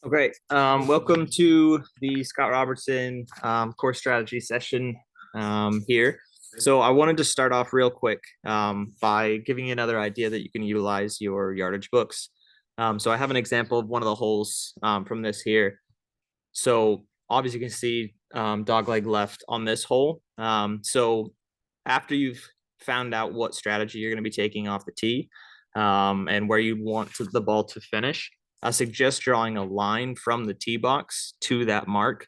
Okay, welcome to the Scott Robertson course strategy session here. So I wanted to start off real quick by giving you another idea that you can utilize your yardage books. So I have an example of one of the holes from this here. So obviously you can see dog leg left on this hole. So after you've found out what strategy you're going to be taking off the tee and where you want the ball to finish, I suggest drawing a line from the tee box to that mark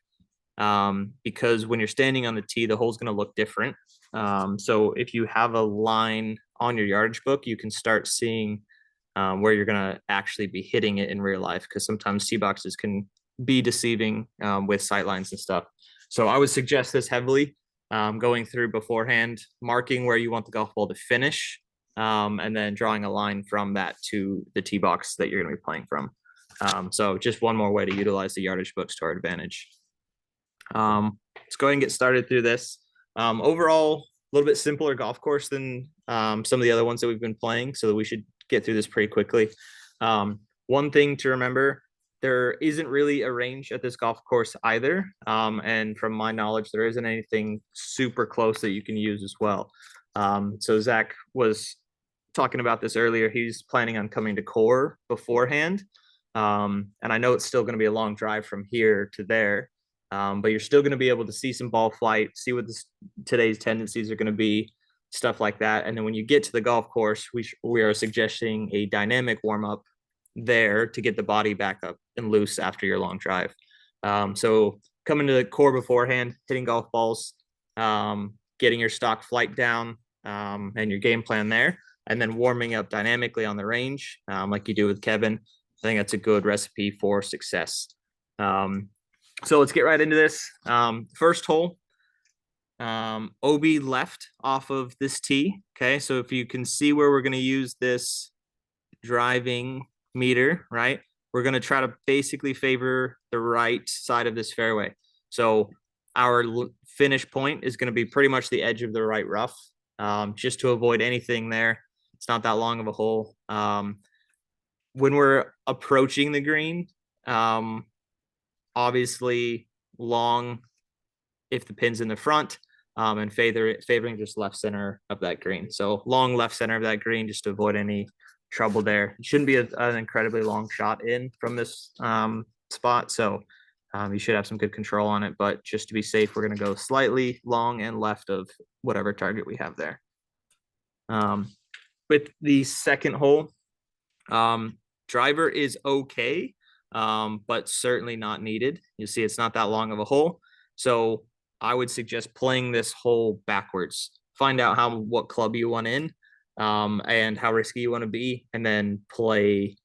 because when you're standing on the tee, the hole's going to look different. So if you have a line on your yardage book, you can start seeing where you're going to actually be hitting it in real life because sometimes tee boxes can be deceiving with sight lines and stuff. So I would suggest this heavily going through beforehand, marking where you want the golf ball to finish, and then drawing a line from that to the tee box that you're going to be playing from. So just one more way to utilize the yardage books to our advantage. Let's go ahead and get started through this. Overall, a little bit simpler golf course than some of the other ones that we've been playing, so we should get through this pretty quickly. One thing to remember, there isn't really a range at this golf course either. And from my knowledge, there isn't anything super close that you can use as well. So Zach was talking about this earlier. He's planning on coming to core beforehand. And I know it's still going to be a long drive from here to there. But you're still going to be able to see some ball flight, see what today's tendencies are going to be, stuff like that. And then when you get to the golf course, we are suggesting a dynamic warm up there to get the body back up and loose after your long drive. So coming to the core beforehand, hitting golf balls, getting your stock flight down, and your game plan there, and then warming up dynamically on the range, like you do with Kevin. I think that's a good recipe for success. So let's get right into this. First hole, OB left off of this tee. Okay, so if you can see where we're going to use this driving meter, right? We're going to try to basically favor the right side of this fairway. So our finish point is going to be pretty much the edge of the right rough, just to avoid anything there. It's not that long of a hole. When we're approaching the green, obviously long if the pin's in the front, and favoring just left center of that green. So long left center of that green just to avoid any trouble there. It shouldn't be an incredibly long shot in from this spot. So you should have some good control on it. But just to be safe, we're going to go slightly long and left of whatever target we have there. With the second hole, driver is okay, but certainly not needed. You see, it's not that long of a hole. So I would suggest playing this hole backwards. Find out what club you want in, and how risky you want to be, and then play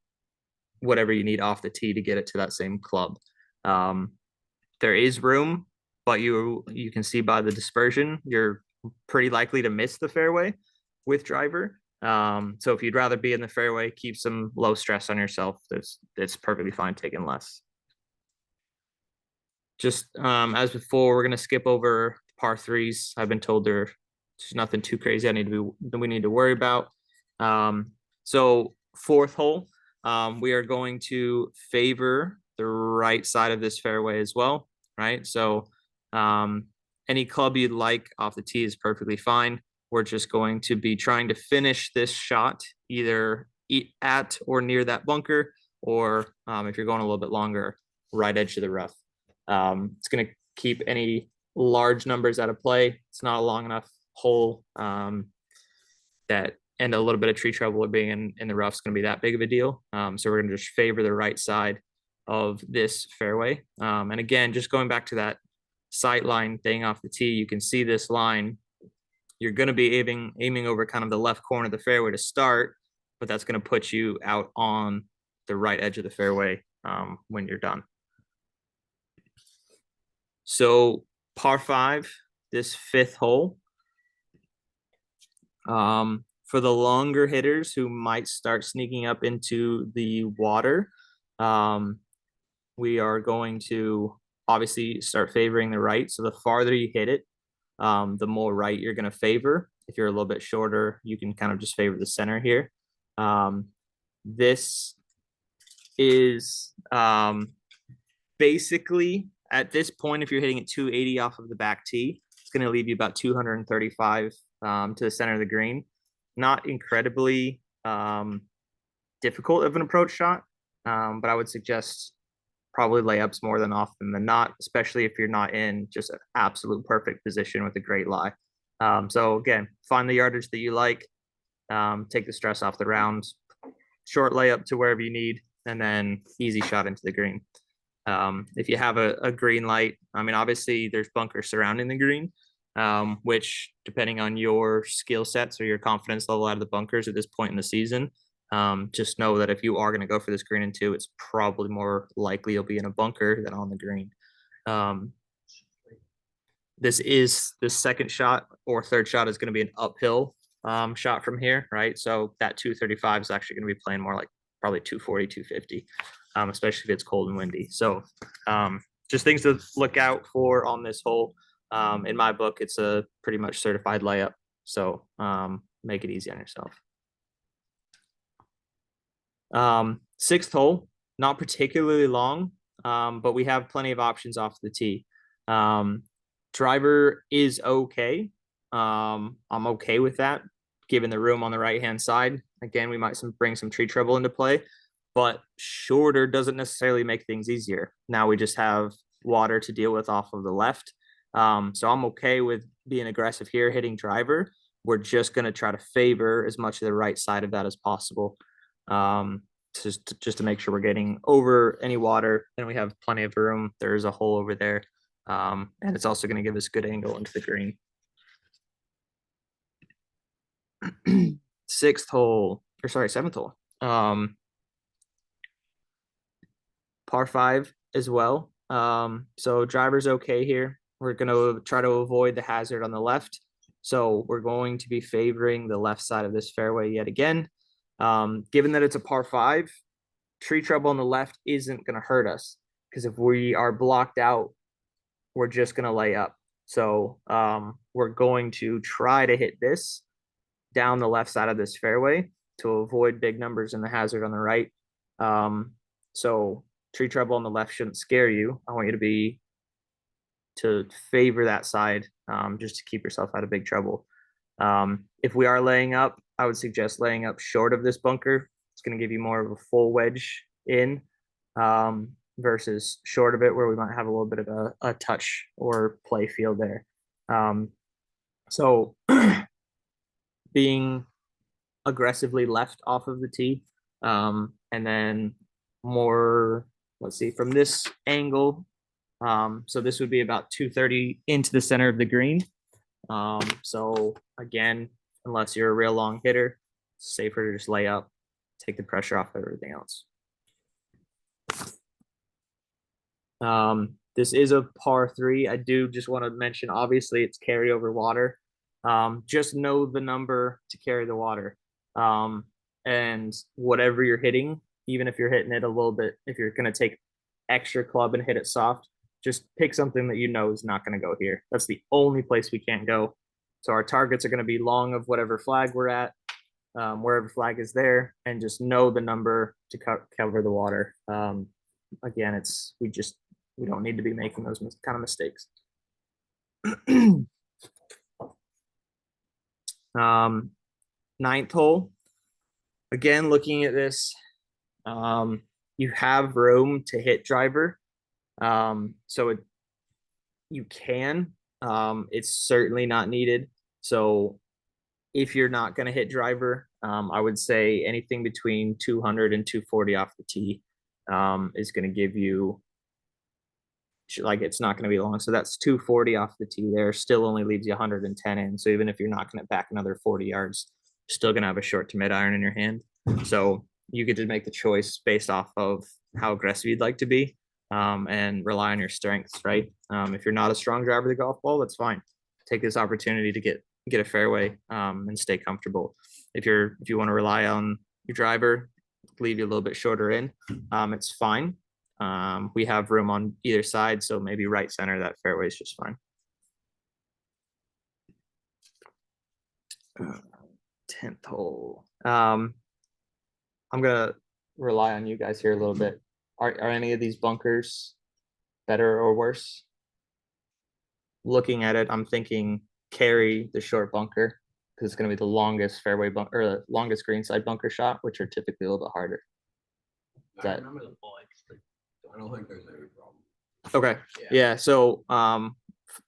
whatever you need off the tee to get it to that same club. There is room, but you can see by the dispersion, you're pretty likely to miss the fairway with driver. So if you'd rather be in the fairway, keep some low stress on yourself. It's perfectly fine taking less. Just as before, we're gonna skip over par threes. I've been told there's nothing too crazy we need to worry about. So fourth hole, we are going to favor the right side of this fairway as well, right? So any club you'd like off the tee is perfectly fine. We're just going to be trying to finish this shot either at or near that bunker, or if you're going a little bit longer, right edge of the rough. It's going to keep any large numbers out of play. It's not a long enough hole that, and a little bit of tree trouble or being in the rough is going to be that big of a deal. So we're going to just favor the right side of this fairway. And again, just going back to that sight line thing off the tee, you can see this line. You're going to be aiming over kind of the left corner of the fairway to start, but that's going to put you out on the right edge of the fairway when you're done. So par five, this fifth hole. For the longer hitters who might start sneaking up into the water, we are going to obviously start favoring the right. So the farther you hit it, the more right you're going to favor. If you're a little bit shorter, you can kind of just favor the center here. This is basically at this point, if you're hitting at 280 off of the back tee, it's going to leave you about 235 to the center of the green. Not incredibly difficult of an approach shot, but I would suggest probably layups more than often than not, especially if you're not in just an absolute perfect position with a great lie. So again, find the yardage that you like, take the stress off the round, short layup to wherever you need, and then easy shot into the green. If you have a green light, I mean, obviously there's bunkers surrounding the green, which depending on your skill sets or your confidence level out of the bunkers at this point in the season, just know that if you are going to go for this green and two, it's probably more likely you'll be in a bunker than on the green. This is the second shot or third shot is going to be an uphill shot from here, right? So that 235 is actually going to be playing more like probably 240, 250, especially if it's cold and windy. So just things to look out for on this hole. In my book, it's a pretty much certified layup. So make it easy on yourself. Sixth hole, not particularly long, but we have plenty of options off the tee. Driver is okay. I'm okay with that, given the room on the right-hand side. Again, we might bring some tree trouble into play, but shorter doesn't necessarily make things easier. Now we just have water to deal with off of the left. So I'm okay with being aggressive here, hitting driver. We're just going to try to favor as much of the right side of that as possible. Just to make sure we're getting over any water, and we have plenty of room. There's a hole over there. And it's also going to give us good angle into the green. Seventh hole. Par 5 as well. So driver's okay here. We're going to try to avoid the hazard on the left. So we're going to be favoring the left side of this fairway yet again. Given that it's a par 5, tree trouble on the left isn't going to hurt us, because if we are blocked out, we're just going to lay up. So we're going to try to hit this down the left side of this fairway to avoid big numbers in the hazard on the right. So tree trouble on the left shouldn't scare you. I want you to favor that side, just to keep yourself out of big trouble. If we are laying up, I would suggest laying up short of this bunker. It's going to give you more of a full wedge in, versus short of it where we might have a little bit of a touch or play field there. So being aggressively left off of the tee, and then more, let's see, from this angle. So this would be about 230 into the center of the green. So again, unless you're a real long hitter, it's safer to just lay up, take the pressure off of everything else. This is a par 3. I do just want to mention, obviously it's carryover water. Just know the number to carry the water. And whatever you're hitting, even if you're hitting it a little bit, if you're going to take extra club and hit it soft, just pick something that you know is not going to go here. That's the only place we can't go. So our targets are going to be long of whatever flag we're at, wherever flag is there, and just know the number to cover the water. Again, we don't need to be making those kind of mistakes. Ninth hole. Again, looking at this, you have room to hit driver. So you can. It's certainly not needed. So if you're not going to hit driver, I would say anything between 200 and 240 off the tee is going to give you, like, it's not going to be long. So that's 240 off the tee there, still only leaves you 110 in. So even if you're knocking it back another 40 yards, you're still going to have a short to mid iron in your hand. So you get to make the choice based off of how aggressive you'd like to be, and rely on your strengths, right? If you're not a strong driver of the golf ball, that's fine. Take this opportunity to get a fairway, and stay comfortable. If you want to rely on your driver, leave you a little bit shorter in, it's fine. We have room on either side, so maybe right center, that fairway is just fine. 10th hole. I'm gonna rely on you guys here a little bit. Are any of these bunkers better or worse? Looking at it, I'm thinking carry the short bunker because it's going to be the longest fairway bunker or the longest greenside bunker shot, which are typically a little bit harder. I remember the points. I don't think there's any problem. Okay. Yeah. So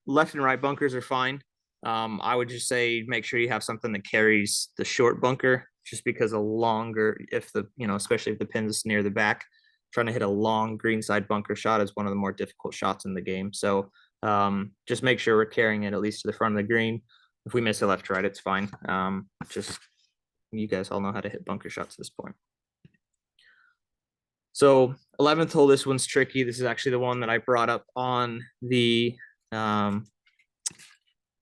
left and right bunkers are fine. I would just say make sure you have something that carries the short bunker, just because a longer, if the, especially if the pin's near the back, trying to hit a long greenside bunker shot is one of the more difficult shots in the game. So just make sure we're carrying it at least to the front of the green. If we miss a left to right, it's fine. Just you guys all know how to hit bunker shots at this point. So 11th hole, this one's tricky. This is actually the one that I brought up on the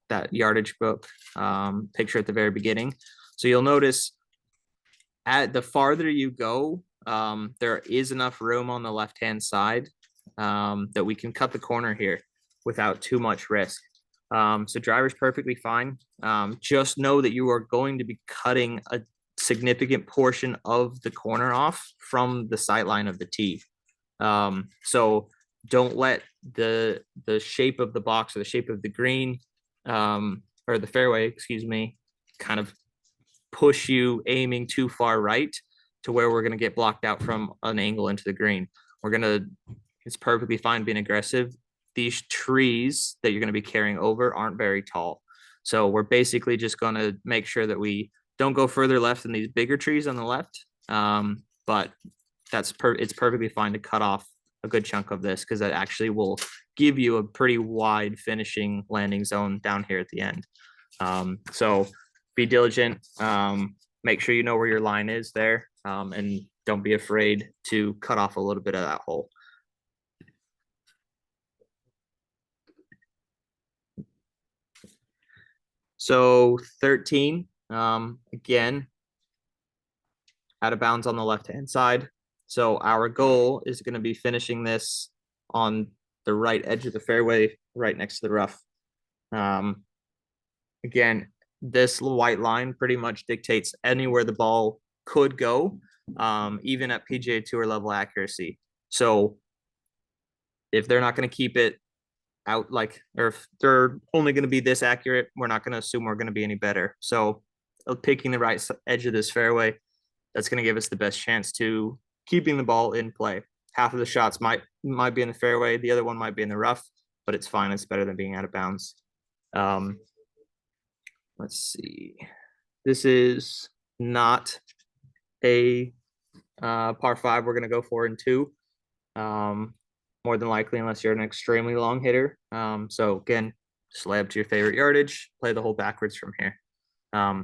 that yardage book picture at the very beginning. So you'll notice at the farther you go, there is enough room on the left-hand side that we can cut the corner here without too much risk. So driver's perfectly fine. Just know that you are going to be cutting a significant portion of the corner off from the sight line of the tee. So don't let the shape of the box or the shape of the green or the fairway, excuse me, kind of push you aiming too far right to where we're going to get blocked out from an angle into the green. It's perfectly fine being aggressive. These trees that you're going to be carrying over aren't very tall. So we're basically just going to make sure that we don't go further left than these bigger trees on the left. But it's perfectly fine to cut off a good chunk of this because that actually will give you a pretty wide finishing landing zone down here at the end. So be diligent. Make sure you know where your line is there, and don't be afraid to cut off a little bit of that hole. So 13, again, out of bounds on the left-hand side. So our goal is going to be finishing this on the right edge of the fairway, right next to the rough. Again, this white line pretty much dictates anywhere the ball could go, even at PGA Tour level accuracy. So if they're not going to keep it out, or if they're only going to be this accurate, we're not going to assume we're going to be any better. So picking the right edge of this fairway, that's going to give us the best chance to keeping the ball in play. Half of the shots might be in the fairway, the other one might be in the rough, but it's fine. It's better than being out of bounds. Let's see. This is not a par 5 we're going to go for in 2. More than likely, unless you're an extremely long hitter. So again, just lay up to your favorite yardage, play the hole backwards from here.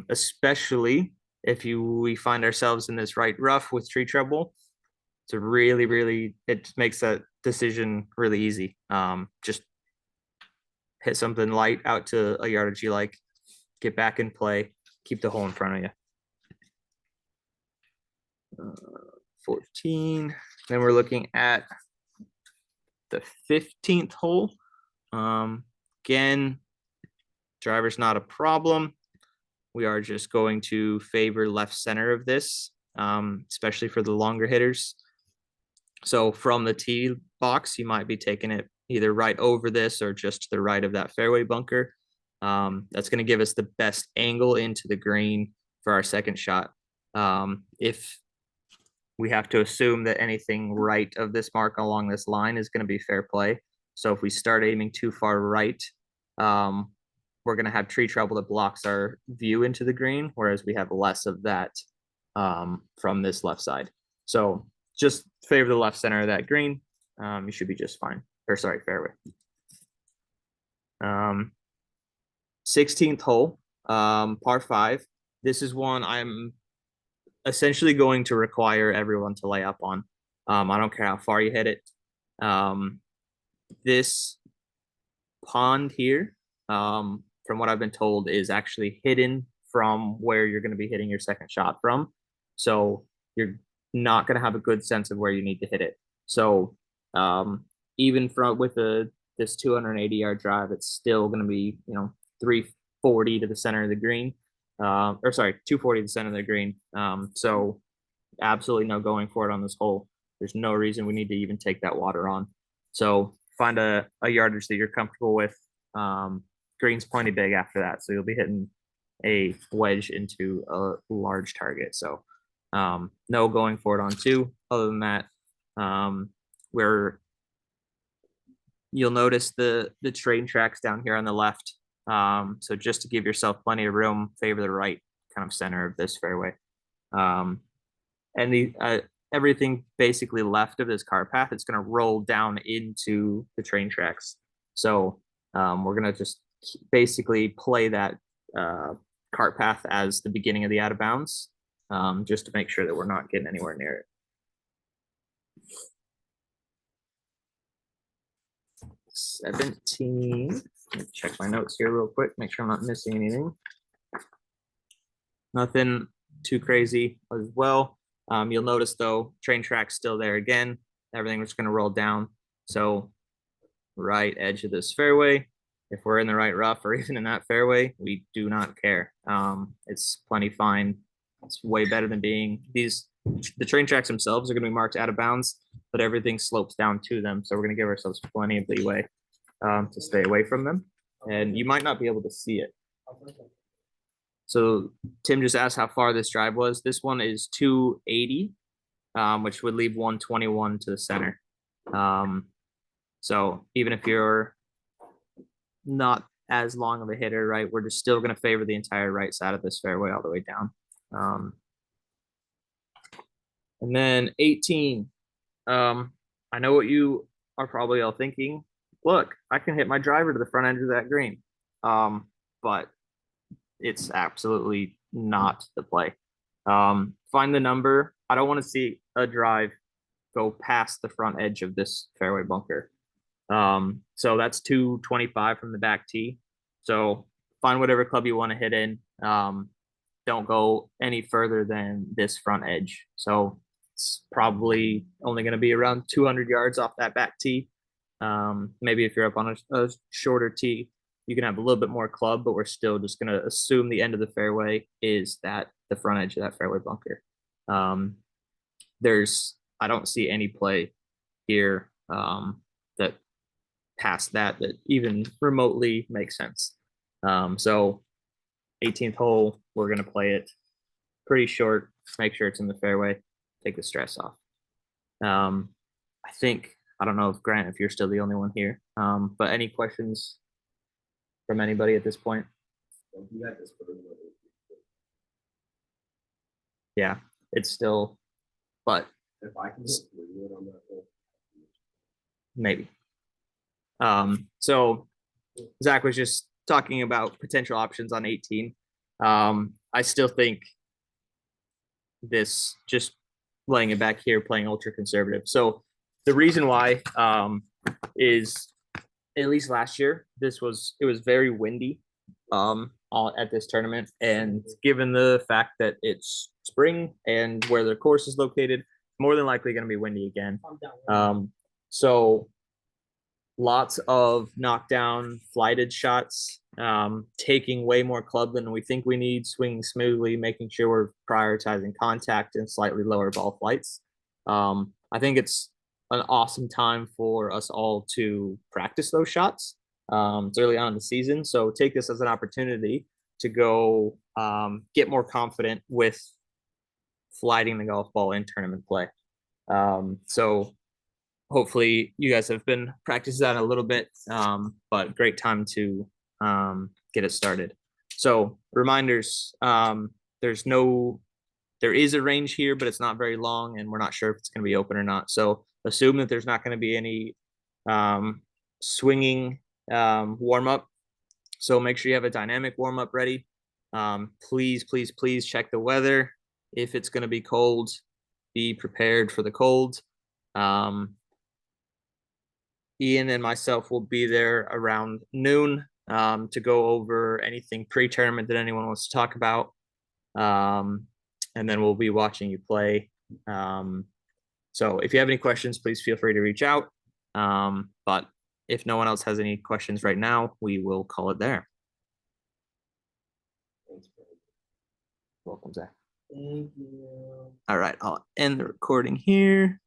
Especially if we find ourselves in this right rough with tree trouble, it's it makes that decision really easy. Just hit something light out to a yardage you like, get back in play, keep the hole in front of you. 14. Then we're looking at the 15th hole. Again, driver's not a problem. We are just going to favor left center of this, especially for the longer hitters. So from the tee box, you might be taking it either right over this or just to the right of that fairway bunker. That's going to give us the best angle into the green for our second shot. If we have to assume that anything right of this mark along this line is going to be fair play. So if we start aiming too far right, we're going to have tree trouble that blocks our view into the green, whereas we have less of that from this left side. So just favor the left center of that green. You should be just fine. Or sorry, fairway. 16th hole, par 5. This is one I'm essentially going to require everyone to lay up on. I don't care how far you hit it. This pond here, from what I've been told, is actually hidden from where you're going to be hitting your second shot from. So you're not going to have a good sense of where you need to hit it. So even with this 280-yard drive, it's still going to be 340 to the center of the green. 240 to the center of the green. So absolutely no going for it on this hole. There's no reason we need to even take that water on. So find a yardage that you're comfortable with. Green's plenty big after that, so you'll be hitting a wedge into a large target. So no going for it on 2. Other than that, where you'll notice the train tracks down here on the left. So just to give yourself plenty of room, favor the right kind of center of this fairway. And the everything basically left of this car path, it's going to roll down into the train tracks. So we're going to just basically play that cart path as the beginning of the out of bounds, just to make sure that we're not getting anywhere near it. 17. Check my notes here real quick, make sure I'm not missing anything. Nothing too crazy as well. You'll notice though, train track's still there again. Everything is going to roll down. So right edge of this fairway. If we're in the right rough or even in that fairway, we do not care. It's plenty fine. It's way better than being the train tracks themselves are going to be marked out of bounds, but everything slopes down to them. So we're going to give ourselves plenty of leeway to stay away from them. And you might not be able to see it. So Tim just asked how far this drive was. This one is 280, which would leave 121 to the center. So even if you're not as long of a hitter, right, we're just still going to favor the entire right side of this fairway all the way down. And then 18. I know what you are probably all thinking. Look, I can hit my driver to the front end of that green. But it's absolutely not the play. Find the number. I don't want to see a drive go past the front edge of this fairway bunker. So that's 225 from the back tee. So find whatever club you want to hit in. Don't go any further than this front edge. So it's probably only going to be around 200 yards off that back tee. Maybe if you're up on a shorter tee, you can have a little bit more club, but we're still just going to assume the end of the fairway is the front edge of that fairway bunker. I don't see any play here that past that even remotely makes sense. So 18th hole, we're going to play it pretty short, make sure it's in the fairway, take the stress off. I don't know if Grant, if you're still the only one here, but any questions from anybody at this point? Yeah, it's still, but if I can hit 3 wood on that hole, maybe. So Zach was just talking about potential options on 18. I still think this, just laying it back here, playing ultra conservative. So the reason why is, at least last year, it was very windy at this tournament, and given the fact that it's spring and where the course is located, more than likely going to be windy again. So lots of knockdown flighted shots, taking way more club than we think we need, swinging smoothly, making sure we're prioritizing contact and slightly lower ball flights. I think it's an awesome time for us all to practice those shots. It's early on in the season, so take this as an opportunity to go get more confident with flighting the golf ball in tournament play. So hopefully you guys have been practicing that a little bit, but great time to get it started. So reminders, there is a range here, but it's not very long, and we're not sure if it's going to be open or not. So assume that there's not going to be any swinging warm up. So make sure you have a dynamic warm up ready. Please, please, please check the weather. If it's going to be cold, be prepared for the cold. Ian and myself will be there around noon to go over anything pre-tournament that anyone wants to talk about. And then we'll be watching you play. So if you have any questions, please feel free to reach out. But if no one else has any questions right now, we will call it there. Welcome, Zach. thank you. All right, I'll end the recording here.